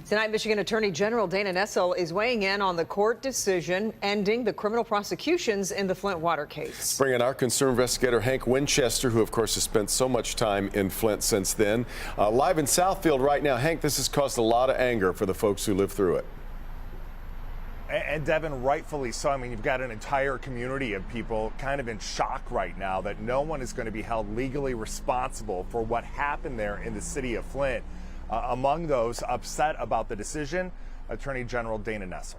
Tonight, Michigan Attorney General Dana Nessel is weighing in on the court decision ending the criminal prosecutions in the Flint water case. Bring in our concerned investigator Hank Winchester, who of course has spent so much time in Flint since then. Live in Southfield right now. Hank, this has caused a lot of anger for the folks who lived through it. And Devin, rightfully so. I mean, you've got an entire community of people kind of in shock right now that no one is going to be held legally responsible for what happened there in the city of Flint. Among those upset about the decision, Attorney General Dana Nessel.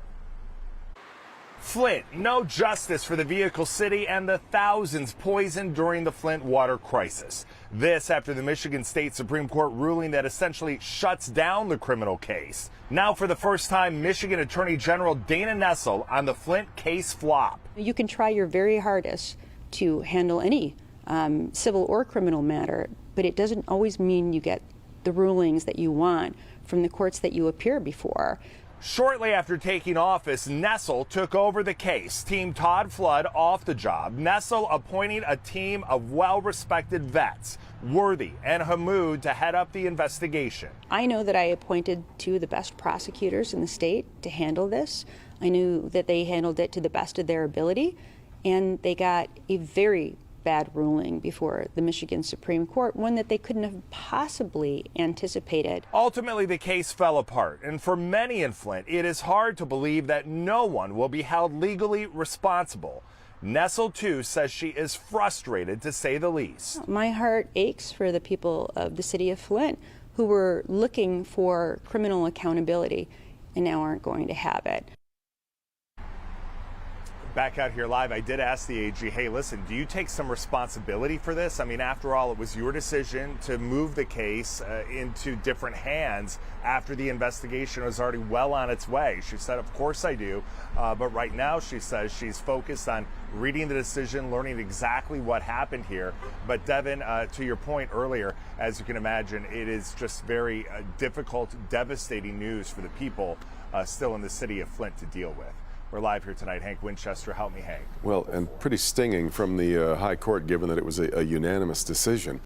Flint, no justice for the vehicle city and the thousands poisoned during the Flint water crisis. This after the Michigan State Supreme Court ruling that essentially shuts down the criminal case. Now for the first time, Michigan Attorney General Dana Nessel on the Flint case flop. You can try your very hardest to handle any civil or criminal matter, but it doesn't always mean you get the rulings that you want from the courts that you appear before. Shortly after taking office, Nessel took over the case. Team Todd Flood off the job. Nessel appointing a team of well-respected vets, Worthy and Hamoud, to head up the investigation. I know that I appointed two of the best prosecutors in the state to handle this. I knew that they handled it to the best of their ability, and they got a very bad ruling before the Michigan Supreme Court, one that they couldn't have possibly anticipated. Ultimately, the case fell apart, and for many in Flint, it is hard to believe that no one will be held legally responsible. Nessel, too, says she is frustrated, to say the least. My heart aches for the people of the city of Flint who were looking for criminal accountability and now aren't going to have it. Back out here live, I did ask the AG, hey, listen, do you take some responsibility for this? I mean, after all, it was your decision to move the case into different hands after the investigation was already well on its way. She said, of course I do. But right now, she says she's focused on reading the decision, learning exactly what happened here. But Devin, to your point earlier, as you can imagine, it is just very difficult, devastating news for the people still in the city of Flint to deal with. We're live here tonight. Hank Winchester, help me, Hank. Well, and pretty stinging from the high court, given that it was a unanimous decision.